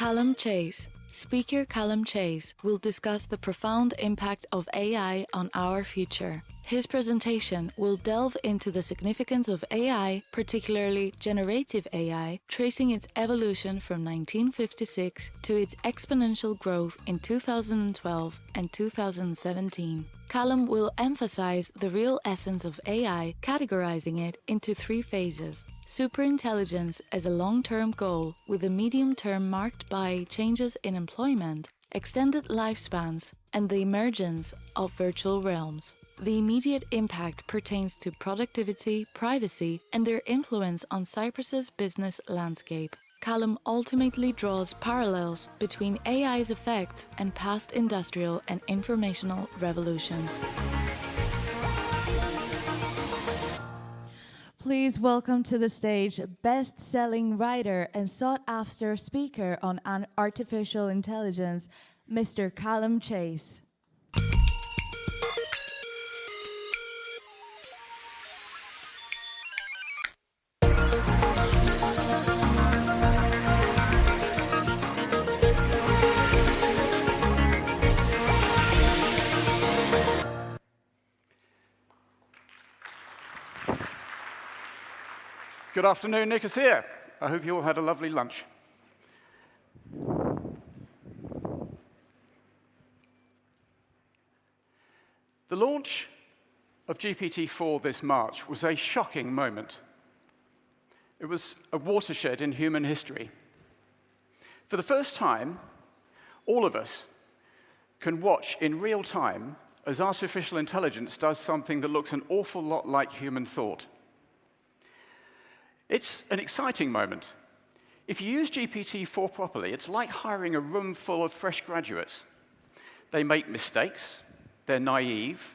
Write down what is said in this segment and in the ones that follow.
Callum Chase. Speaker Callum Chase will discuss the profound impact of AI on our future. His presentation will delve into the significance of AI, particularly generative AI, tracing its evolution from 1956 to its exponential growth in 2012 and 2017. Callum will emphasize the real essence of AI, categorizing it into three phases. Superintelligence as a long-term goal, with a medium term marked by changes in employment, extended lifespans, and the emergence of virtual realms. The immediate impact pertains to productivity, privacy, and their influence on Cyprus's business landscape. Callum ultimately draws parallels between AI's effects and past industrial and informational revolutions. Please welcome to the stage best-selling writer and sought-after speaker on artificial intelligence, Mr. Callum Chase. Good afternoon, Nicosia. I hope you all had a lovely lunch. The launch of GPT-4 this March was a shocking moment. It was a watershed in human history. For the first time, all of us can watch in real time as artificial intelligence does something that looks an awful lot like human thought. It's an exciting moment. If you use GPT-4 properly, it's like hiring a room full of fresh graduates. They make mistakes, they're naive,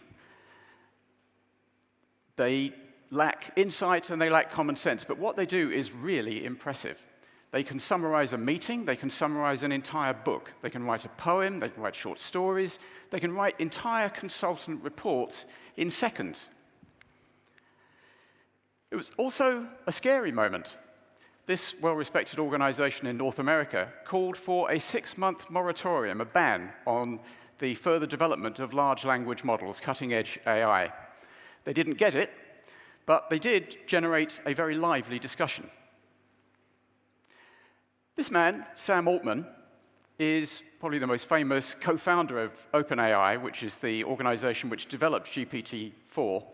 they lack insight, and they lack common sense. But what they do is really impressive. They can summarize a meeting, they can summarize an entire book, they can write a poem, they can write short stories, they can write entire consultant reports in seconds. It was also a scary moment. This well-respected organization in North America called for a 6-month moratorium, a ban on the further development of large language models, cutting-edge AI. They didn't get it, but they did generate a very lively discussion. This man, Sam Altman, is probably the most famous co-founder of OpenAI, which is the organization which developed GPT-4.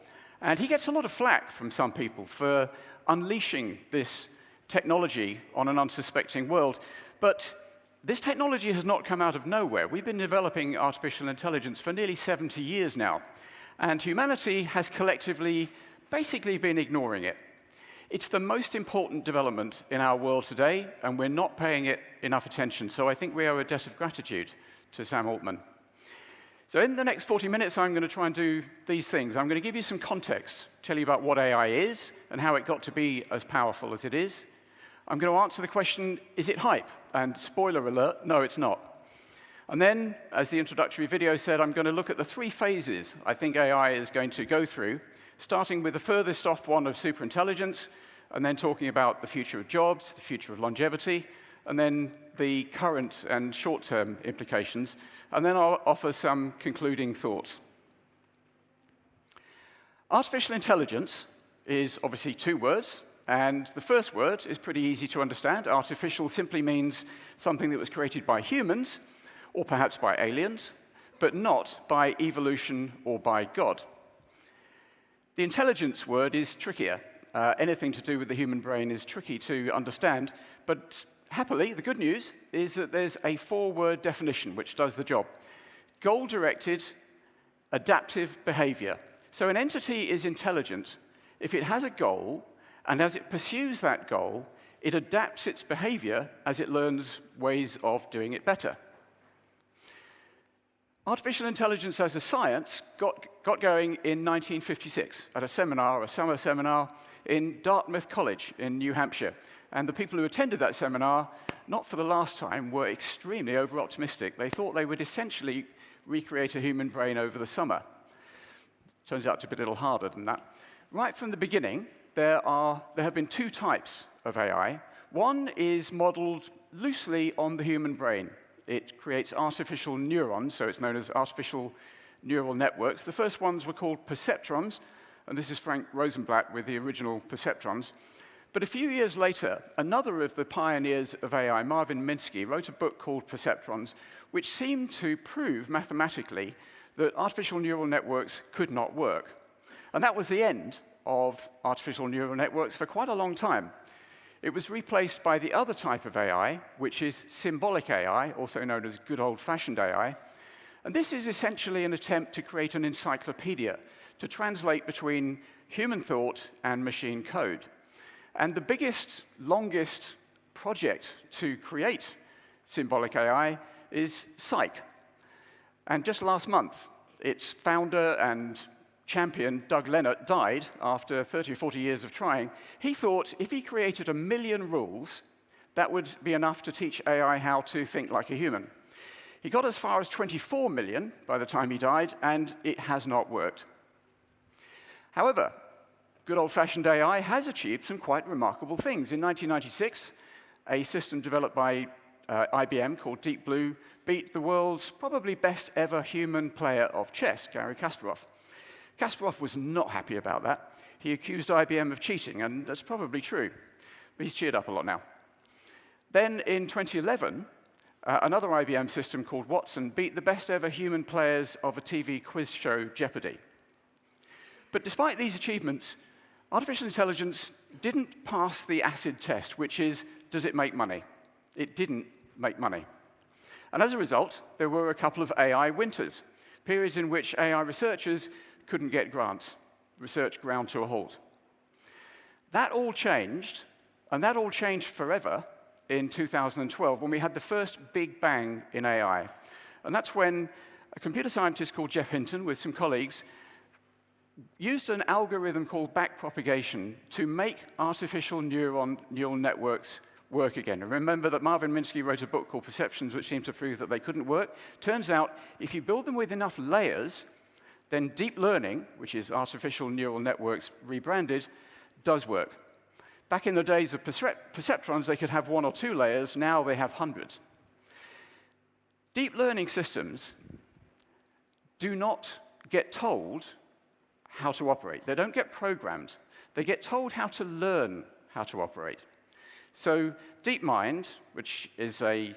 And he gets a lot of flack from some people for unleashing this technology on an unsuspecting world. But this technology has not come out of nowhere. We've been developing artificial intelligence for nearly 70 years now. And humanity has collectively basically been ignoring it. It's the most important development in our world today, and we're not paying it enough attention. So I think we owe a debt of gratitude to Sam Altman. So in the next 40 minutes, I'm going to try and do these things. I'm going to give you some context, tell you about what AI is and how it got to be as powerful as it is. I'm going to answer the question, is it hype? And spoiler alert, no, it's not. And then, as the introductory video said, I'm going to look at the 3 phases I think AI is going to go through, starting with the furthest off one of superintelligence, and then talking about the future of jobs, the future of longevity, and then the current and short-term implications, and then I'll offer some concluding thoughts. Artificial intelligence is obviously 2 words, and the first word is pretty easy to understand. Artificial simply means something that was created by humans, or perhaps by aliens, but not by evolution or by God. The intelligence word is trickier. Anything to do with the human brain is tricky to understand, but happily, the good news is that there's a 4-word definition which does the job. Goal-directed, adaptive behavior. So an entity is intelligent if it has a goal, and as it pursues that goal, it adapts its behavior as it learns ways of doing it better. Artificial intelligence as a science got going in 1956 at a summer seminar in Dartmouth College in New Hampshire. And the people who attended that seminar, not for the last time, were extremely over-optimistic. They thought they would essentially recreate a human brain over the summer. Turns out to be a little harder than that. Right from the beginning, there have been 2 types of AI. One is modeled loosely on the human brain. It creates artificial neurons, so it's known as artificial neural networks. The first ones were called perceptrons, and this is Frank Rosenblatt with the original perceptrons. But a few years later, another of the pioneers of AI, Marvin Minsky, wrote a book called Perceptrons, which seemed to prove mathematically that artificial neural networks could not work. And that was the end of artificial neural networks for quite a long time. It was replaced by the other type of AI, which is symbolic AI, also known as good old-fashioned AI. And this is essentially an attempt to create an encyclopedia to translate between human thought and machine code. And the biggest, longest project to create symbolic AI is Psych. And just last month, its founder and champion, Doug Lenert, died after 30 or 40 years of trying. He thought if he created 1 million rules, that would be enough to teach AI how to think like a human. He got as far as 24 million by the time he died, and it has not worked. However, good old-fashioned AI has achieved some quite remarkable things. In 1996, a system developed by IBM called Deep Blue beat the world's probably best ever human player of chess, Garry Kasparov. Kasparov was not happy about that. He accused IBM of cheating, and that's probably true. But he's cheered up a lot now. Then in 2011, another IBM system called Watson beat the best ever human players of a TV quiz show, Jeopardy! But despite these achievements, artificial intelligence didn't pass the acid test, which is, does it make money? It didn't make money. And as a result, there were a couple of AI winters, periods in which AI researchers couldn't get grants. Research ground to a halt. That all changed, and that all changed forever in 2012, when we had the first big bang in AI. And that's when a computer scientist called Geoff Hinton, with some colleagues, used an algorithm called backpropagation to make artificial neural networks work again. And remember that Marvin Minsky wrote a book called Perceptions, which seemed to prove that they couldn't work. Turns out, if you build them with enough layers, then deep learning, which is artificial neural networks rebranded, does work. Back in the days of perceptrons, they could have 1 or 2 layers. Now they have hundreds. Deep learning systems do not get told how to operate. They don't get programmed. They get told how to learn how to operate. So DeepMind, which is an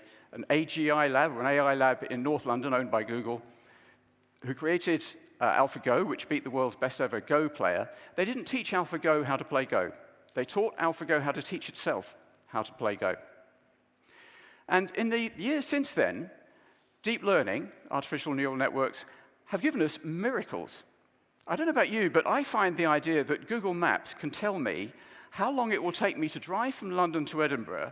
AGI lab, or an AI lab in North London owned by Google, who created AlphaGo, which beat the world's best ever Go player, they didn't teach AlphaGo how to play Go. They taught AlphaGo how to teach itself how to play Go. And in the years since then, deep learning, artificial neural networks, have given us miracles. I don't know about you, but I find the idea that Google Maps can tell me how long it will take me to drive from London to Edinburgh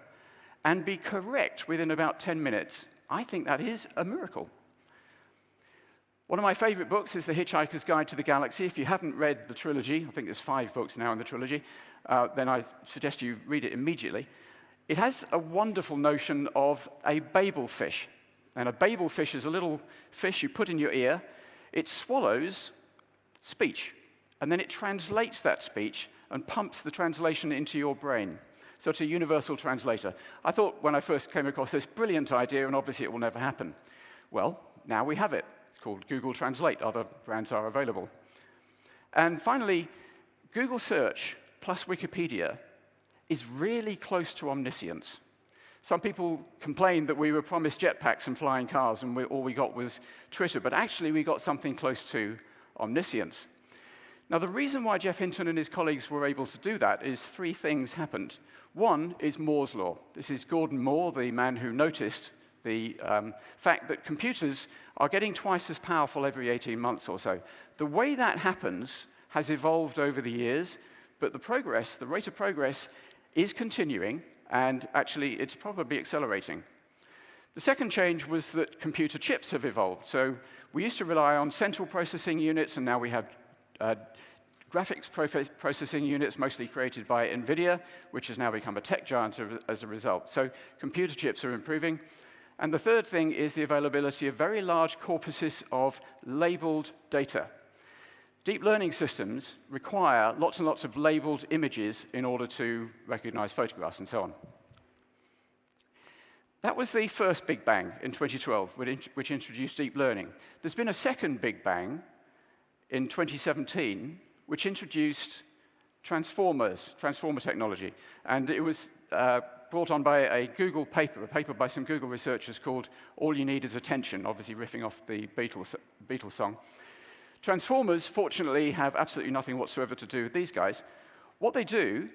and be correct within about 10 minutes. I think that is a miracle. One of my favorite books is The Hitchhiker's Guide to the Galaxy. If you haven't read the trilogy, I think there's 5 books now in the trilogy, then I suggest you read it immediately. It has a wonderful notion of a Babel fish. And a Babel fish is a little fish you put in your ear. It swallows speech, and then it translates that speech and pumps the translation into your brain. So it's a universal translator. I thought when I first came across this brilliant idea, and obviously it will never happen. Well, now we have it. It's called Google Translate. Other brands are available. And finally, Google Search plus Wikipedia is really close to omniscience. Some people complained that we were promised jetpacks and flying cars, and all we got was Twitter. But actually, we got something close to omniscience. Now, the reason why Geoff Hinton and his colleagues were able to do that is 3 things happened. One is Moore's law. This is Gordon Moore, the man who noticed the fact that computers are getting twice as powerful every 18 months or so. The way that happens has evolved over the years, but the rate of progress is continuing, and actually it's probably accelerating. The second change was that computer chips have evolved. So we used to rely on central processing units, and now we have graphics processing units, mostly created by NVIDIA, which has now become a tech giant as a result. So computer chips are improving. And the third thing is the availability of very large corpuses of labeled data. Deep learning systems require lots and lots of labeled images in order to recognize photographs and so on. That was the first Big Bang in 2012, which introduced deep learning. There's been a second Big Bang in 2017, which introduced transformer technology. And it was brought on by a paper by some Google researchers called All You Need Is Attention, obviously riffing off the Beatles song. Transformers, fortunately, have absolutely nothing whatsoever to do with these guys. What they do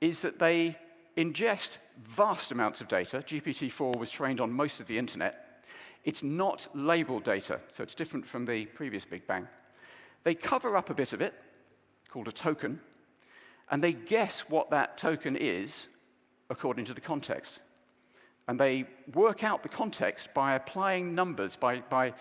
is that they ingest vast amounts of data. GPT-4 was trained on most of the internet. It's not labeled data, so it's different from the previous Big Bang. They cover up a bit of it, called a token, and they guess what that token is according to the context. And they work out the context by applying numbers, by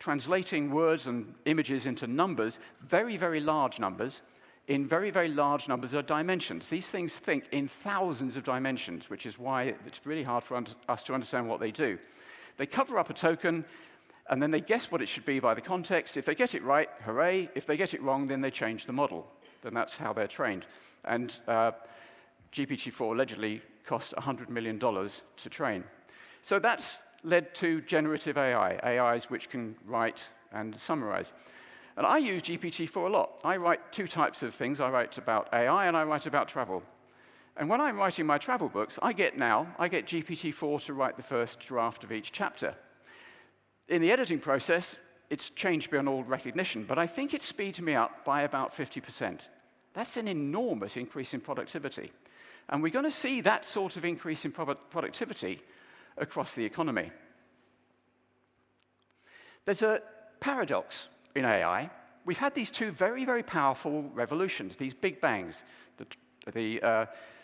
translating words and images into numbers, very, very large numbers, in very, very large numbers of dimensions. These things think in thousands of dimensions, which is why it's really hard for us to understand what they do. They cover up a token, and then they guess what it should be by the context. If they get it right, hooray. If they get it wrong, then they change the model. Then that's how they're trained. And GPT-4 allegedly cost $100 million to train. So that's led to generative AI, AIs which can write and summarize. And I use GPT-4 a lot. I write two types of things. I write about AI and I write about travel. And when I'm writing my travel books, I get GPT-4 to write the first draft of each chapter. In the editing process, it's changed beyond all recognition, but I think it speeds me up by about 50%. That's an enormous increase in productivity. And we're going to see that sort of increase in productivity across the economy. There's a paradox in AI. We've had these two very, very powerful revolutions, these big bangs. The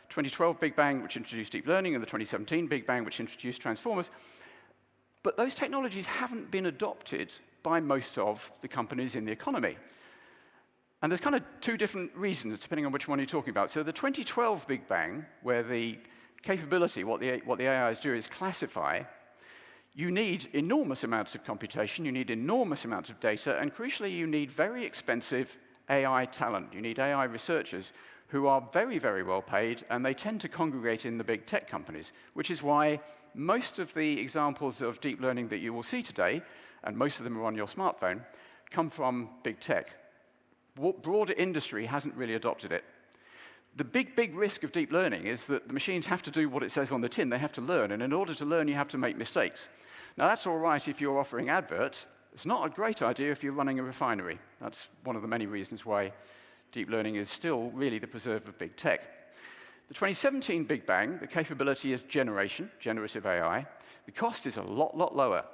2012 Big Bang, which introduced deep learning, and the 2017 Big Bang, which introduced transformers. But those technologies haven't been adopted by most of the companies in the economy. And there's kind of two different reasons, depending on which one you're talking about. So the 2012 Big Bang, where the capability, what the AIs do is classify, you need enormous amounts of computation, you need enormous amounts of data, and crucially, you need very expensive AI talent. You need AI researchers who are very, very well paid, and they tend to congregate in the big tech companies, which is why most of the examples of deep learning that you will see today, and most of them are on your smartphone, come from big tech. Broader industry hasn't really adopted it. The big risk of deep learning is that the machines have to do what it says on the tin. They have to learn, and in order to learn, you have to make mistakes. Now, that's all right if you're offering adverts. It's not a great idea if you're running a refinery. That's one of the many reasons why deep learning is still really the preserve of big tech. The 2017 Big Bang, the capability is generative AI. The cost is a lot lower.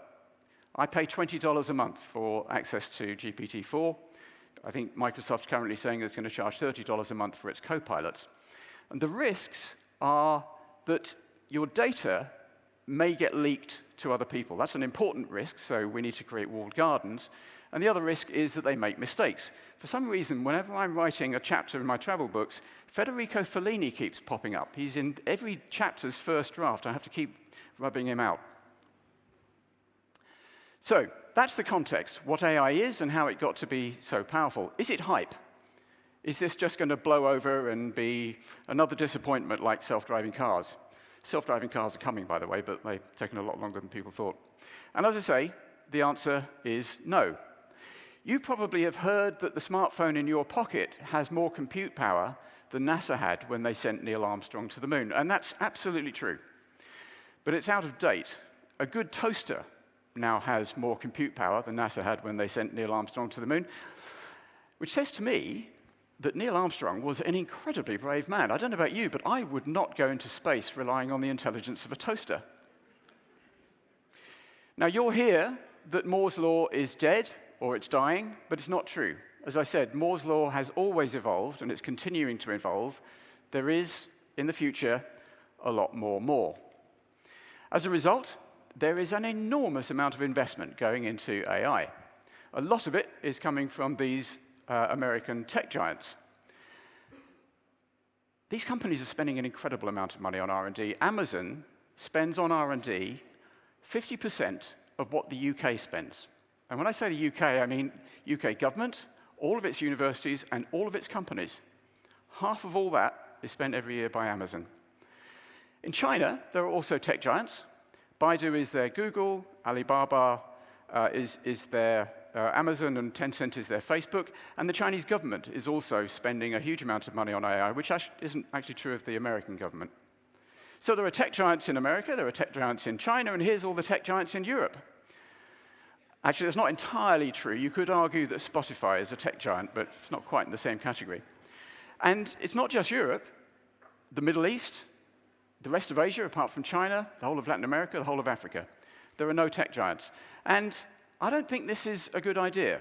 I pay $20 a month for access to GPT-4. I think Microsoft's currently saying it's going to charge $30 a month for its copilots. And the risks are that your data may get leaked to other people. That's an important risk, so we need to create walled gardens. And the other risk is that they make mistakes. For some reason, whenever I'm writing a chapter in my travel books, Federico Fellini keeps popping up. He's in every chapter's first draft. I have to keep rubbing him out. So that's the context, what AI is and how it got to be so powerful. Is it hype? Is this just going to blow over and be another disappointment like self-driving cars? Self-driving cars are coming, by the way, but they've taken a lot longer than people thought. And as I say, the answer is no. You probably have heard that the smartphone in your pocket has more compute power than NASA had when they sent Neil Armstrong to the moon. And that's absolutely true. But it's out of date. A good toaster now has more compute power than NASA had when they sent Neil Armstrong to the moon, which says to me that Neil Armstrong was an incredibly brave man. I don't know about you, but I would not go into space relying on the intelligence of a toaster. Now, you'll hear that Moore's law is dead or it's dying, but it's not true. As I said, Moore's law has always evolved, and it's continuing to evolve. There is, in the future, a lot more. As a result, there is an enormous amount of investment going into AI. A lot of it is coming from these American tech giants. These companies are spending an incredible amount of money on R&D. Amazon spends on R&D 50% of what the UK spends. And when I say the UK, I mean UK government, all of its universities, and all of its companies. Half of all that is spent every year by Amazon. In China, there are also tech giants, Baidu is their Google, Alibaba is their Amazon, and Tencent is their Facebook, and the Chinese government is also spending a huge amount of money on AI, which isn't actually true of the American government. So there are tech giants in America, there are tech giants in China, and here's all the tech giants in Europe. Actually, that's not entirely true. You could argue that Spotify is a tech giant, but it's not quite in the same category. And it's not just Europe. The Middle East, the rest of Asia, apart from China, the whole of Latin America, the whole of Africa. There are no tech giants. And I don't think this is a good idea.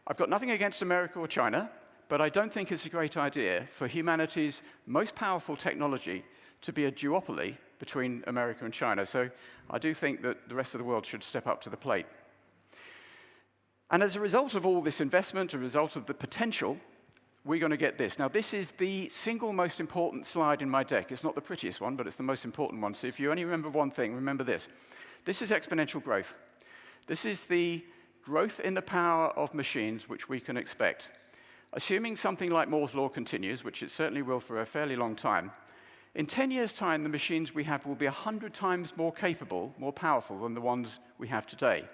I've got nothing against America or China, but I don't think it's a great idea for humanity's most powerful technology to be a duopoly between America and China. So I do think that the rest of the world should step up to the plate. And as a result of all this investment, a result of the potential, we're going to get this. Now, this is the single most important slide in my deck. It's not the prettiest one, but it's the most important one. So if you only remember one thing, remember this. This is exponential growth. This is the growth in the power of machines which we can expect. Assuming something like Moore's law continues, which it certainly will for a fairly long time, in 10 years' time, the machines we have will be 100 times more capable, more powerful than the ones we have today.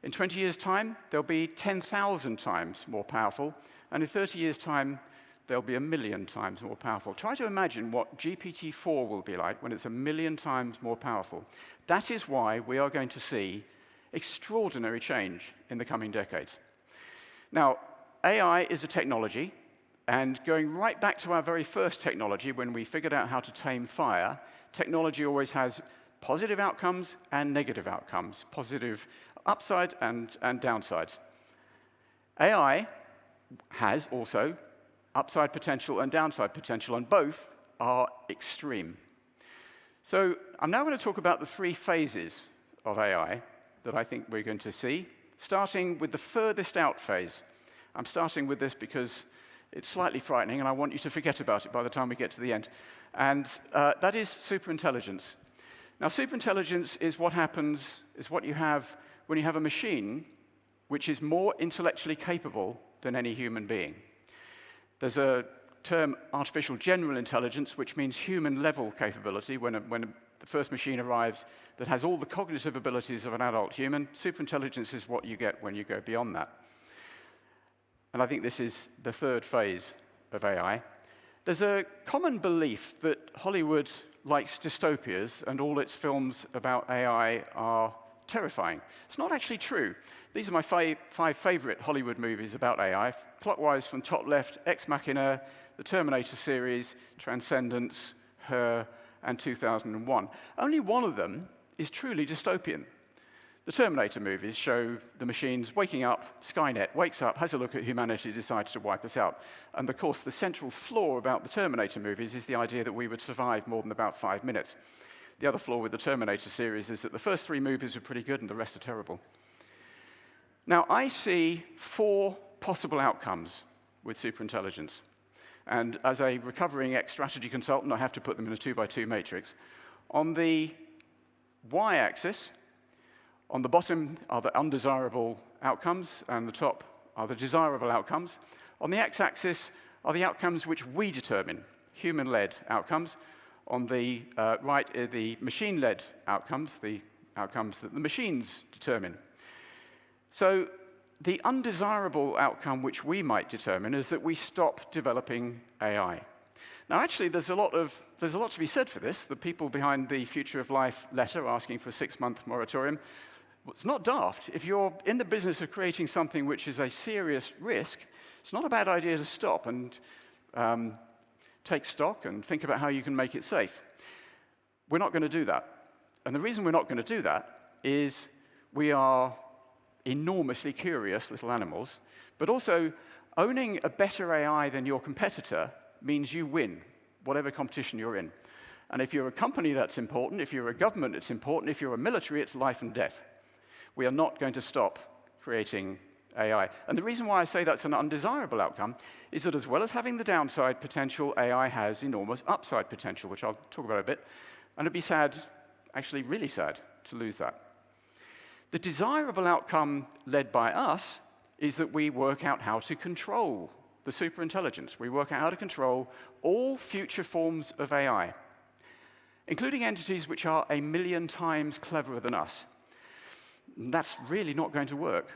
In 20 years' time, they'll be 10,000 times more powerful, and in 30 years' time, they'll be 1,000,000 times more powerful. Try to imagine what GPT-4 will be like when it's 1,000,000 times more powerful. That is why we are going to see extraordinary change in the coming decades. Now, AI is a technology, and going right back to our very first technology, when we figured out how to tame fire, technology always has positive outcomes and negative outcomes, positive upside and downsides. AI has also upside potential and downside potential, and both are extreme. So I'm now going to talk about the three phases of AI that I think we're going to see, starting with the furthest out phase. I'm starting with this because it's slightly frightening, and I want you to forget about it by the time we get to the end. And that is superintelligence. Now, superintelligence is what happens, is what you have when you have a machine which is more intellectually capable than any human being. There's a term, artificial general intelligence, which means human-level capability. When the first machine arrives that has all the cognitive abilities of an adult human, superintelligence is what you get when you go beyond that. And I think this is the third phase of AI. There's a common belief that Hollywood likes dystopias, and all its films about AI are terrifying. It's not actually true. These are my five favorite Hollywood movies about AI. Clockwise from top left, Ex Machina, the Terminator series, Transcendence, Her, and 2001. Only one of them is truly dystopian. The Terminator movies show the machines waking up, Skynet wakes up, has a look at humanity, decides to wipe us out. And of course, the central flaw about the Terminator movies is the idea that we would survive more than about 5 minutes. The other flaw with the Terminator series is that the first 3 movies are pretty good and the rest are terrible. Now, I see 4 possible outcomes with superintelligence. And as a recovering ex-strategy consultant, I have to put them in a 2x2 matrix. On the y-axis, on the bottom are the undesirable outcomes, and the top are the desirable outcomes. On the x-axis are the outcomes which we determine, human-led outcomes. On the right are the machine-led outcomes, the outcomes that the machines determine. So the undesirable outcome which we might determine is that we stop developing AI. Now, actually, there's a lot to be said for this. The people behind the Future of Life letter asking for a 6-month moratorium, it's not daft. If you're in the business of creating something which is a serious risk, it's not a bad idea to stop and take stock and think about how you can make it safe. We're not going to do that. And the reason we're not going to do that is we are enormously curious little animals, but also owning a better AI than your competitor means you win, whatever competition you're in. And if you're a company, that's important. If you're a government, it's important. If you're a military, it's life and death. We are not going to stop creating AI. And the reason why I say that's an undesirable outcome is that as well as having the downside potential, AI has enormous upside potential, which I'll talk about a bit. And it'd be sad, actually really sad, to lose that. The desirable outcome led by us is that we work out how to control the superintelligence. We work out how to control all future forms of AI. including entities which are 1,000,000 times cleverer than us. That's really not going to work.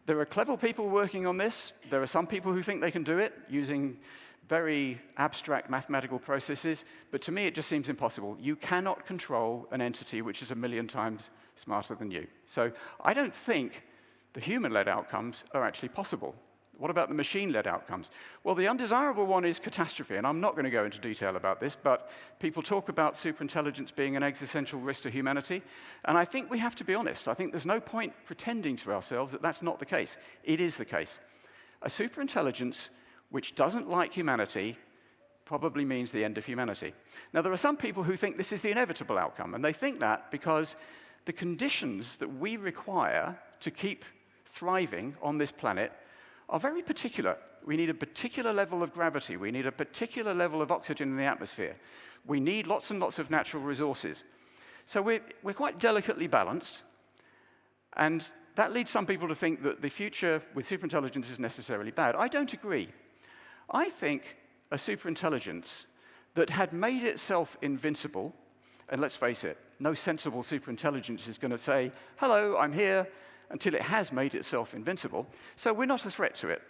There are clever people working on this. There are some people who think they can do it using very abstract mathematical processes, but to me it just seems impossible. You cannot control an entity which is 1,000,000 times smarter than you. So I don't think the human-led outcomes are actually possible. What about the machine-led outcomes? Well, the undesirable one is catastrophe, and I'm not going to go into detail about this, but people talk about superintelligence being an existential risk to humanity, and I think we have to be honest. I think there's no point pretending to ourselves that that's not the case. It is the case. A superintelligence which doesn't like humanity probably means the end of humanity. Now, there are some people who think this is the inevitable outcome, and they think that because the conditions that we require to keep thriving on this planet are very particular. We need a particular level of gravity. We need a particular level of oxygen in the atmosphere. We need lots and lots of natural resources. So we're quite delicately balanced, and that leads some people to think that the future with superintelligence is necessarily bad. I don't agree. I think a superintelligence that had made itself invincible, and let's face it, no sensible superintelligence is going to say, hello, I'm here, until it has made itself invincible, so we're not a threat to it.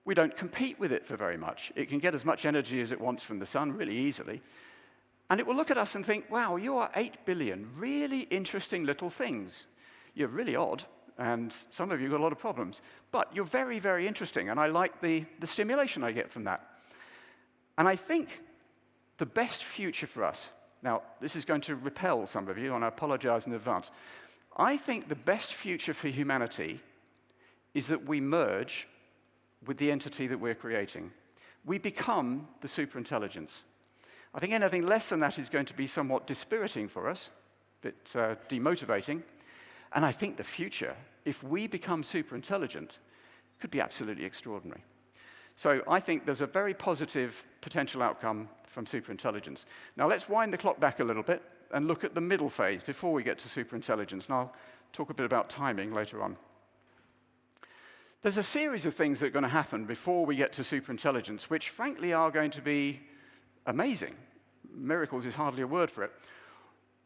We don't compete with it for very much. It can get as much energy as it wants from the sun really easily, and it will look at us and think, wow, you are 8 billion really interesting little things. You're really odd, and some of you got a lot of problems, but you're very, very interesting, and I like the stimulation I get from that. And I think the best future for us, now, this is going to repel some of you, and I apologize in advance. I think the best future for humanity is that we merge with the entity that we're creating. We become the superintelligence. I think anything less than that is going to be somewhat dispiriting for us, a bit demotivating. And I think the future, if we become superintelligent, could be absolutely extraordinary. So I think there's a very positive potential outcome from superintelligence. Now let's wind the clock back a little bit and look at the middle phase before we get to superintelligence. And I'll talk a bit about timing later on. There's a series of things that are going to happen before we get to superintelligence, which frankly are going to be amazing. Miracles is hardly a word for it.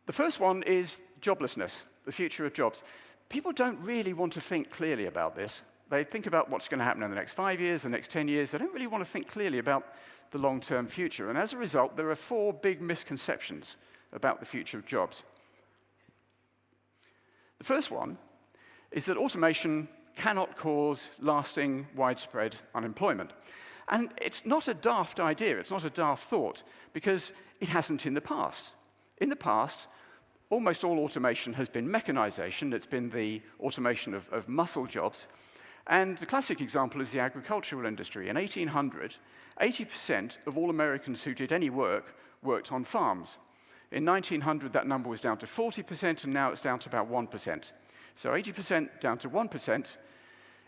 The first one is joblessness, the future of jobs. People don't really want to think clearly about this. They think about what's going to happen in the next 5 years, the next 10 years. They don't really want to think clearly about the long-term future. And as a result, there are 4 big misconceptions about the future of jobs. The first one is that automation cannot cause lasting, widespread unemployment. And it's not a daft idea, it's not a daft thought, because it hasn't in the past. In the past, almost all automation has been mechanization. It's been the automation of muscle jobs. And the classic example is the agricultural industry. In 1800, 80% of all Americans who did any work worked on farms. In 1900, that number was down to 40%, and now it's down to about 1%. So 80% down to 1%.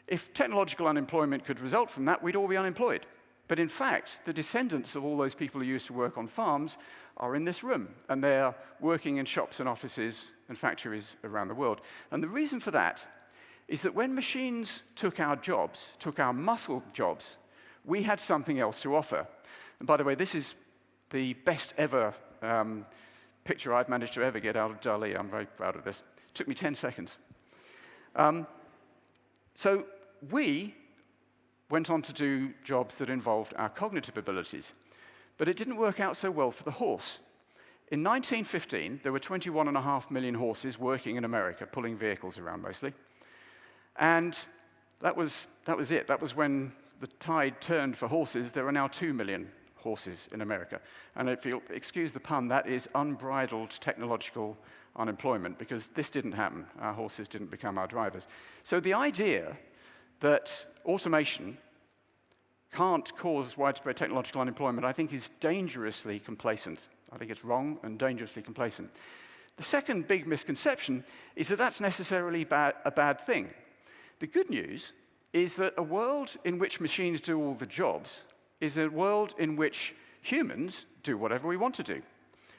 If technological unemployment could result from that, we'd all be unemployed. But in fact, the descendants of all those people who used to work on farms are in this room, and they're working in shops and offices and factories around the world. And the reason for that is that when machines took our jobs, took our muscle jobs, we had something else to offer. And by the way, this is the best ever picture I've managed to ever get out of Dali. I'm very proud of this. It took me 10 seconds. So we went on to do jobs that involved our cognitive abilities. But it didn't work out so well for the horse. In 1915, there were 21.5 million horses working in America, pulling vehicles around mostly. And that was it. That was when the tide turned for horses. There are now 2 million horses in America. And if you'll excuse the pun, that is unbridled technological unemployment, because this didn't happen. Our horses didn't become our drivers. So the idea that automation can't cause widespread technological unemployment, I think, is dangerously complacent. I think it's wrong and dangerously complacent. The second big misconception is that that's necessarily a bad thing. The good news is that a world in which machines do all the jobs is a world in which humans do whatever we want to do.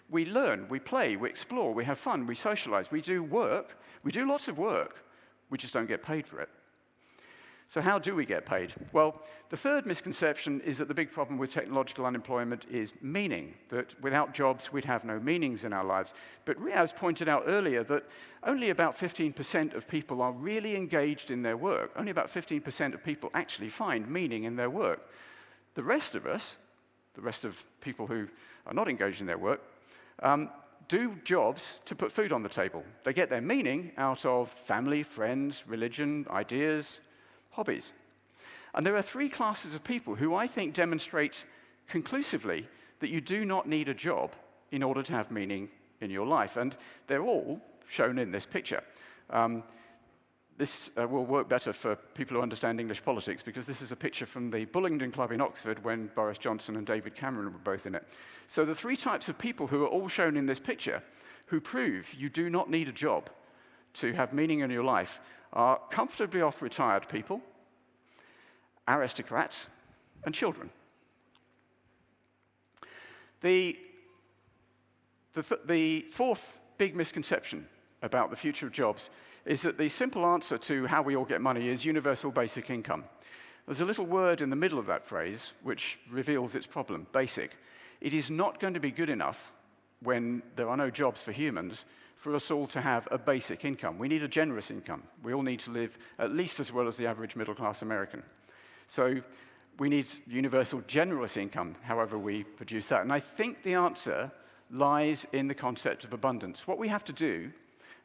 We learn, we play, we explore, we have fun, we socialize, we do work, we do lots of work, we just don't get paid for it. So how do we get paid? Well, the third misconception is that the big problem with technological unemployment is meaning, that without jobs, we'd have no meanings in our lives. But Riaz pointed out earlier that only about 15% of people are really engaged in their work. Only about 15% of people actually find meaning in their work. The rest of us, the rest of people who are not engaged in their work, do jobs to put food on the table. They get their meaning out of family, friends, religion, ideas, hobbies. And there are three classes of people who I think demonstrate conclusively that you do not need a job in order to have meaning in your life. And they're all shown in this picture. This will work better for people who understand English politics, because this is a picture from the Bullingdon Club in Oxford when Boris Johnson and David Cameron were both in it. So the three types of people who are all shown in this picture, who prove you do not need a job to have meaning in your life, are comfortably off retired people, aristocrats, and children. The fourth big misconception about the future of jobs is that the simple answer to how we all get money is universal basic income. There's a little word in the middle of that phrase which reveals its problem, basic. It is not going to be good enough when there are no jobs for humans for us all to have a basic income. We need a generous income. We all need to live at least as well as the average middle-class American. So we need universal generous income, however we produce that. And I think the answer lies in the concept of abundance. What we have to do,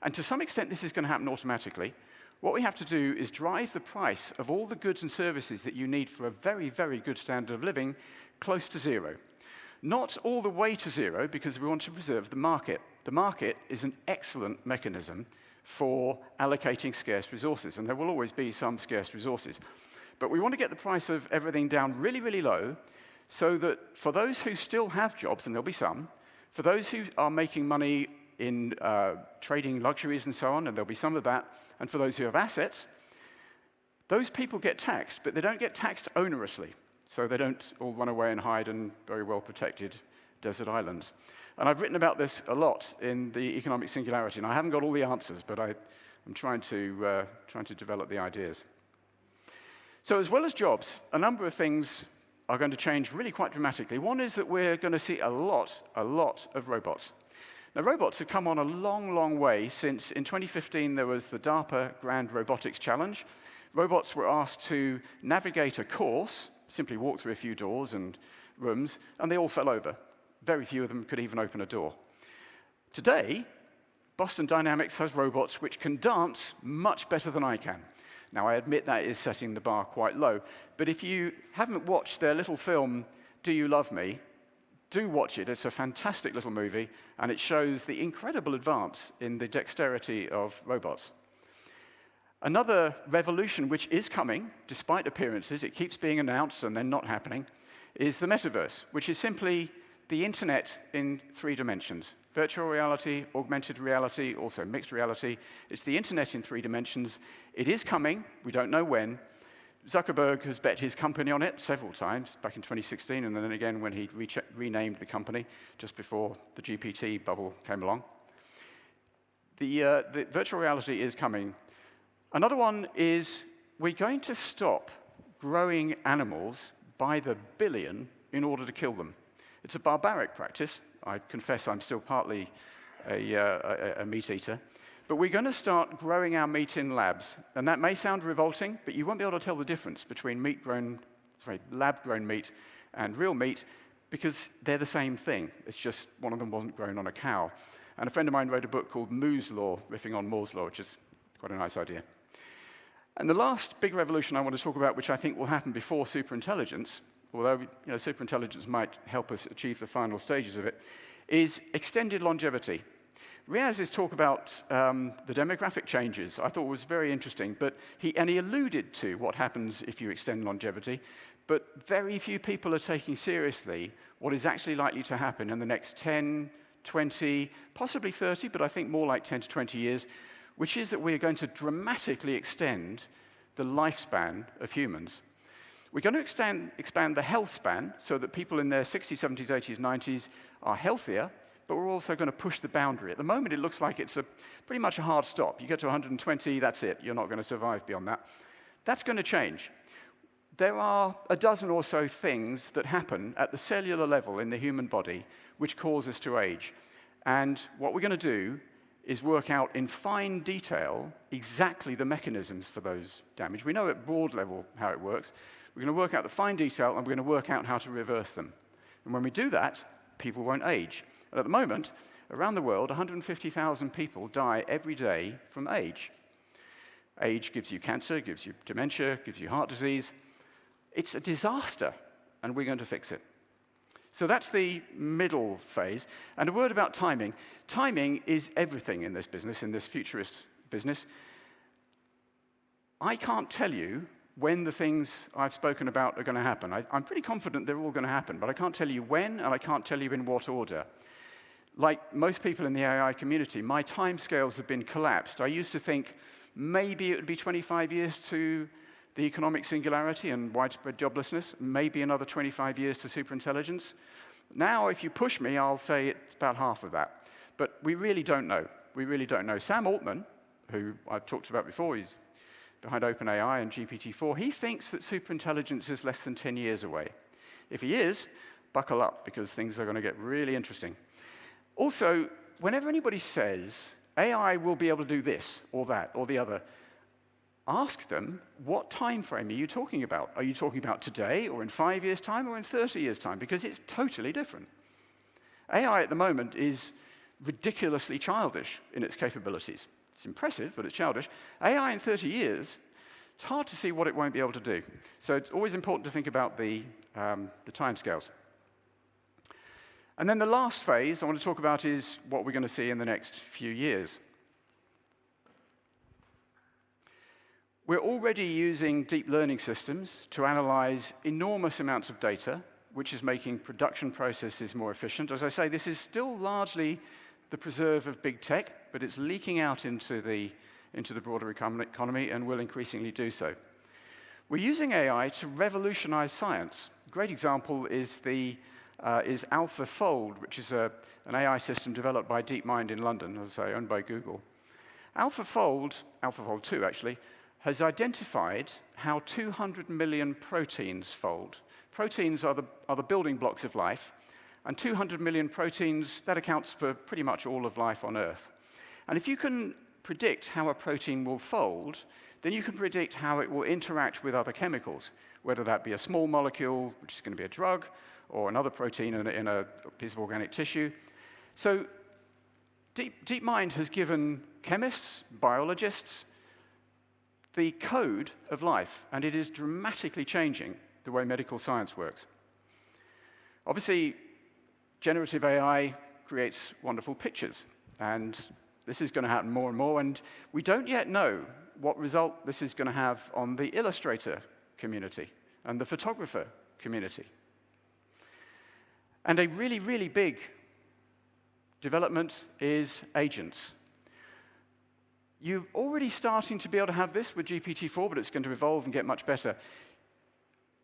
and to some extent this is going to happen automatically, what we have to do is drive the price of all the goods and services that you need for a very, very good standard of living close to zero. Not all the way to zero, because we want to preserve the market. The market is an excellent mechanism for allocating scarce resources, and there will always be some scarce resources. But we want to get the price of everything down really, really low, so that for those who still have jobs, and there'll be some, for those who are making money in trading luxuries and so on, and there'll be some of that, and for those who have assets, those people get taxed, but they don't get taxed onerously. So they don't all run away and hide in very well-protected desert islands. And I've written about this a lot in the Economic Singularity, and I haven't got all the answers, but I'm trying to develop the ideas. So as well as jobs, a number of things are going to change really quite dramatically. One is that we're going to see a lot of robots. Now, robots have come on a long, long way since in 2015 there was the DARPA Grand Robotics Challenge. Robots were asked to navigate a course, simply walk through a few doors and rooms, and they all fell over. Very few of them could even open a door. Today, Boston Dynamics has robots which can dance much better than I can. Now, I admit that is setting the bar quite low, but if you haven't watched their little film, Do You Love Me?, do watch it. It's a fantastic little movie, and it shows the incredible advance in the dexterity of robots. Another revolution which is coming, despite appearances, it keeps being announced and then not happening, is the metaverse, which is simply the internet in 3 dimensions. Virtual reality, augmented reality, also mixed reality. It's the internet in 3 dimensions. It is coming. We don't know when. Zuckerberg has bet his company on it several times, back in 2016, and then again when he renamed the company just before the GPT bubble came along. The virtual reality is coming. Another one is we're going to stop growing animals by the billion in order to kill them. It's a barbaric practice. I confess I'm still partly a meat eater. But we're going to start growing our meat in labs. And that may sound revolting, but you won't be able to tell the difference between lab-grown meat and real meat, because they're the same thing. It's just one of them wasn't grown on a cow. And a friend of mine wrote a book called Moore's Law, riffing on Moore's Law, which is quite a nice idea. And the last big revolution I want to talk about, which I think will happen before superintelligence, although superintelligence might help us achieve the final stages of it, is extended longevity. Riaz's talk about the demographic changes I thought was very interesting, but he alluded to what happens if you extend longevity, but very few people are taking seriously what is actually likely to happen in the next 10, 20, possibly 30, but I think more like 10 to 20 years, which is that we're going to dramatically extend the lifespan of humans. We're going to expand the health span so that people in their 60s, 70s, 80s, 90s are healthier, but we're also going to push the boundary. At the moment, it looks like it's pretty much a hard stop. You get to 120, that's it. You're not going to survive beyond that. That's going to change. There are a dozen or so things that happen at the cellular level in the human body which cause us to age. And what we're going to do is work out in fine detail exactly the mechanisms for those damage. We know at broad level how it works. We're going to work out the fine detail, and we're going to work out how to reverse them. And when we do that, people won't age. And at the moment, around the world, 150,000 people die every day from age. Age gives you cancer, gives you dementia, gives you heart disease. It's a disaster, and we're going to fix it. So that's the middle phase. And a word about timing. Timing is everything in this business, in this futurist business. I can't tell you when the things I've spoken about are going to happen. I'm pretty confident they're all going to happen, but I can't tell you when, and I can't tell you in what order. Like most people in the AI community, my timescales have been collapsed. I used to think maybe it would be 25 years to the economic singularity and widespread joblessness, maybe another 25 years to superintelligence. Now, if you push me, I'll say it's about half of that. But we really don't know. We really don't know. Sam Altman, who I've talked about before, he's behind OpenAI and GPT-4, he thinks that superintelligence is less than 10 years away. If he is, buckle up, because things are going to get really interesting. Also, whenever anybody says, AI will be able to do this, or that, or the other, ask them, what time frame are you talking about? Are you talking about today, or in 5 years' time, or in 30 years' time? Because it's totally different. AI at the moment is ridiculously childish in its capabilities. It's impressive, but it's childish. AI in 30 years, it's hard to see what it won't be able to do. So it's always important to think about the timescales. And then the last phase I want to talk about is what we're going to see in the next few years. We're already using deep learning systems to analyze enormous amounts of data, which is making production processes more efficient. As I say, this is still largely the preserve of big tech, but it's leaking out into the broader economy and will increasingly do so. We're using AI to revolutionize science. A great example is AlphaFold, which is an AI system developed by DeepMind in London, as I say, owned by Google. AlphaFold 2 actually, has identified how 200 million proteins fold. Proteins are the building blocks of life, and 200 million proteins, that accounts for pretty much all of life on Earth. And if you can predict how a protein will fold, then you can predict how it will interact with other chemicals, whether that be a small molecule, which is going to be a drug, or another protein in a piece of organic tissue. So DeepMind has given chemists, biologists, the code of life, and it is dramatically changing the way medical science works. Obviously, generative AI creates wonderful pictures, and this is going to happen more and more, and we don't yet know what result this is going to have on the illustrator community and the photographer community. And a really, really big development is agents. You're already starting to be able to have this with GPT-4, but it's going to evolve and get much better.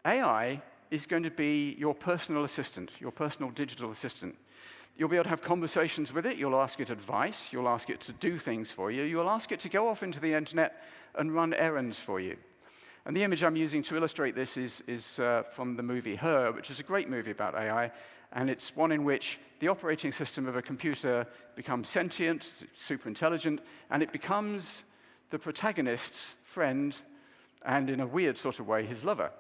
AI is going to be your personal assistant, your personal digital assistant. You'll be able to have conversations with it. You'll ask it advice. You'll ask it to do things for you. You'll ask it to go off into the internet and run errands for you. And the image I'm using to illustrate this is from the movie Her, which is a great movie about AI. And it's one in which the operating system of a computer becomes sentient, super intelligent, and it becomes the protagonist's friend, and in a weird sort of way, his lover.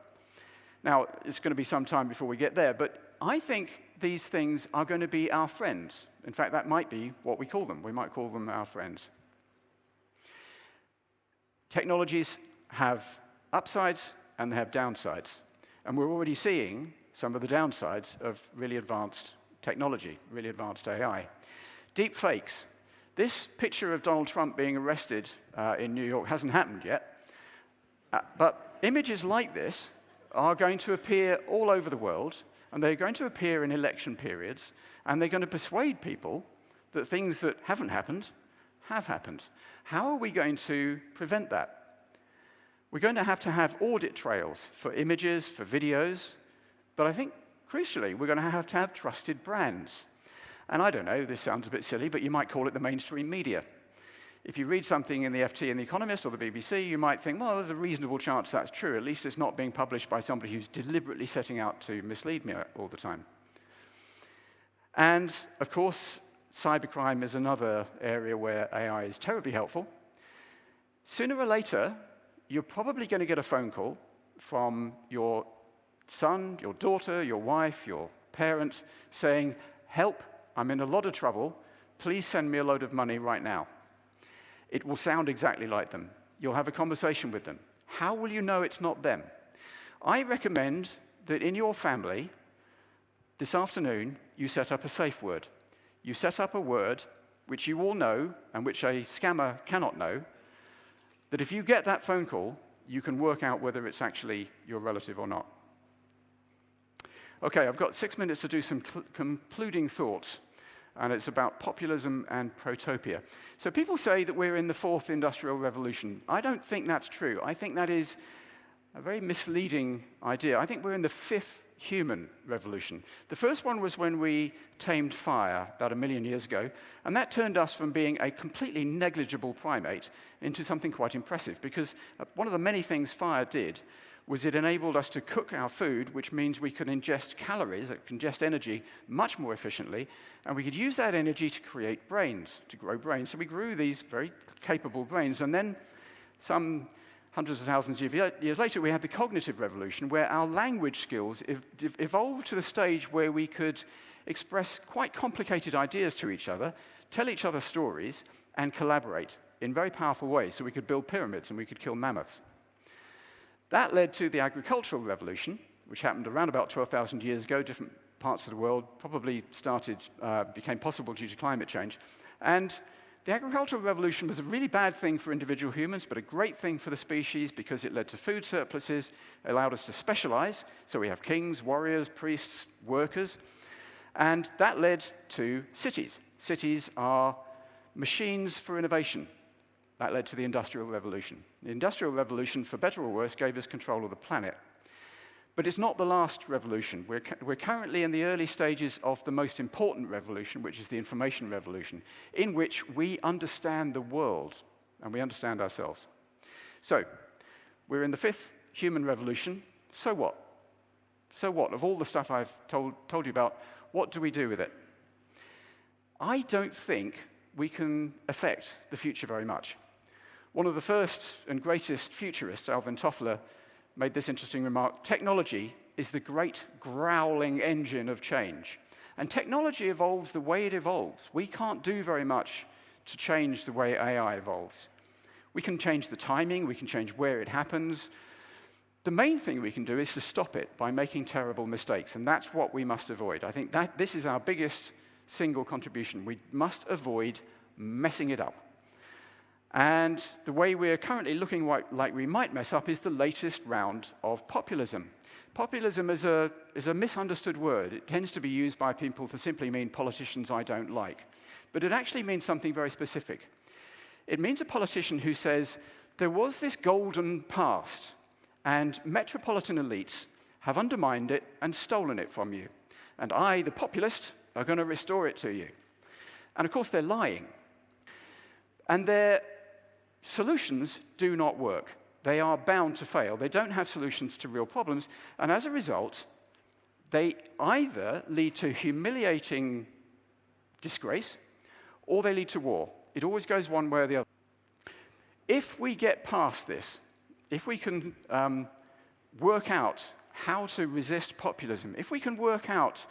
Now, it's going to be some time before we get there, but I think these things are going to be our friends. In fact, that might be what we call them. We might call them our friends. Technologies have upsides and they have downsides. And we're already seeing some of the downsides of really advanced technology, really advanced AI. Deep fakes. This picture of Donald Trump being arrested in New York hasn't happened yet. But images like this are going to appear all over the world, and they're going to appear in election periods, and they're going to persuade people that things that haven't happened have happened. How are we going to prevent that? We're going to have audit trails for images, for videos, but I think, crucially, we're going to have trusted brands. And I don't know, this sounds a bit silly, but you might call it the mainstream media. If you read something in the FT and the Economist or the BBC, you might think, well, there's a reasonable chance that's true. At least it's not being published by somebody who's deliberately setting out to mislead me all the time. And, of course, cybercrime is another area where AI is terribly helpful. Sooner or later, you're probably going to get a phone call from your son, your daughter, your wife, your parent, saying, help, I'm in a lot of trouble, please send me a load of money right now. It will sound exactly like them. You'll have a conversation with them. How will you know it's not them? I recommend that in your family, this afternoon, you set up a safe word. You set up a word which you all know and which a scammer cannot know, that if you get that phone call, you can work out whether it's actually your relative or not. Okay, I've got 6 minutes to do some concluding thoughts, and it's about populism and protopia. So people say that we're in the fourth industrial revolution. I don't think that's true. I think that is a very misleading idea. I think we're in the fifth human revolution. The first one was when we tamed fire about 1 million years ago, and that turned us from being a completely negligible primate into something quite impressive, because one of the many things fire did was it enabled us to cook our food, which means we could ingest calories, ingest energy much more efficiently, and we could use that energy to create brains, to grow brains. So we grew these very capable brains, and then some hundreds of thousands of years later, we had the cognitive revolution, where our language skills evolved to the stage where we could express quite complicated ideas to each other, tell each other stories, and collaborate in very powerful ways. So we could build pyramids and we could kill mammoths. That led to the agricultural revolution, which happened around about 12,000 years ago. Different parts of the world probably became possible due to climate change. And the agricultural revolution was a really bad thing for individual humans, but a great thing for the species because it led to food surpluses, allowed us to specialize. So we have kings, warriors, priests, workers. And that led to cities. Cities are machines for innovation. That led to the Industrial Revolution. The Industrial Revolution, for better or worse, gave us control of the planet. But it's not the last revolution. We're currently in the early stages of the most important revolution, which is the information revolution, in which we understand the world and we understand ourselves. So, we're in the fifth human revolution. So what? So what? Of all the stuff I've told you about, what do we do with it? I don't think we can affect the future very much. One of the first and greatest futurists, Alvin Toffler, made this interesting remark: technology is the great growling engine of change. And technology evolves the way it evolves. We can't do very much to change the way AI evolves. We can change the timing, we can change where it happens. The main thing we can do is to stop it by making terrible mistakes, and that's what we must avoid. I think that this is our biggest single contribution. We must avoid messing it up. And the way we're currently looking like we might mess up is the latest round of populism. Populism is a misunderstood word. It tends to be used by people to simply mean politicians I don't like. But it actually means something very specific. It means a politician who says, there was this golden past, and metropolitan elites have undermined it and stolen it from you. And I, the populist, are going to restore it to you. And of course, they're lying. And their solutions do not work. They are bound to fail. They don't have solutions to real problems. And as a result, they either lead to humiliating disgrace or they lead to war. It always goes one way or the other. If we get past this, if we can work out how to resist populism, if we can work out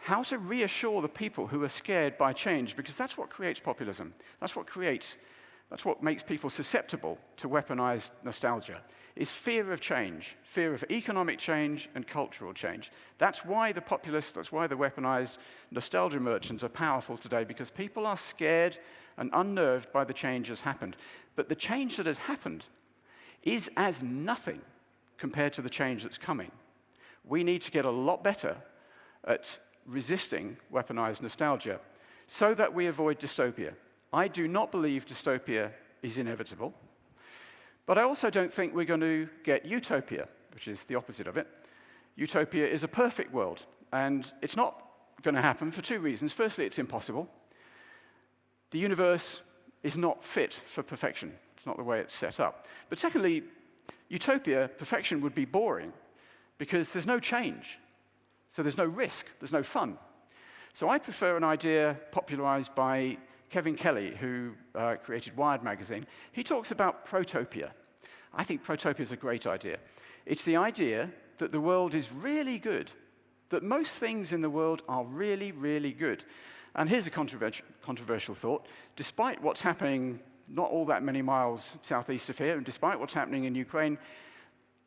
how to reassure the people who are scared by change, because that's what creates populism. That's what makes people susceptible to weaponized nostalgia, is fear of change, fear of economic change and cultural change. That's why the populists, that's why the weaponized nostalgia merchants are powerful today, because people are scared and unnerved by the change that's happened. But the change that has happened is as nothing compared to the change that's coming. We need to get a lot better at resisting weaponized nostalgia so that we avoid dystopia. I do not believe dystopia is inevitable, but I also don't think we're going to get utopia, which is the opposite of it. Utopia is a perfect world, and it's not going to happen for two reasons. Firstly, it's impossible. The universe is not fit for perfection. It's not the way it's set up. But secondly, utopia, perfection would be boring because there's no change. So there's no risk, there's no fun. So I prefer an idea popularized by Kevin Kelly, who created Wired magazine. He talks about protopia. I think protopia is a great idea. It's the idea that the world is really good, that most things in the world are really, really good. And here's a controversial thought. Despite what's happening not all that many miles southeast of here, and despite what's happening in Ukraine,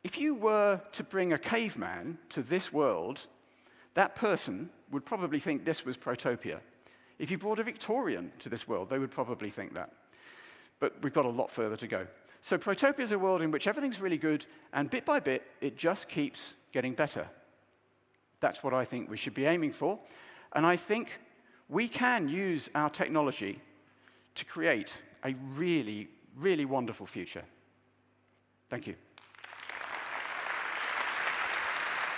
if you were to bring a caveman to this world, that person would probably think this was protopia. If you brought a Victorian to this world, they would probably think that. But we've got a lot further to go. So protopia is a world in which everything's really good, and bit by bit, it just keeps getting better. That's what I think we should be aiming for. And I think we can use our technology to create a really, really wonderful future. Thank you.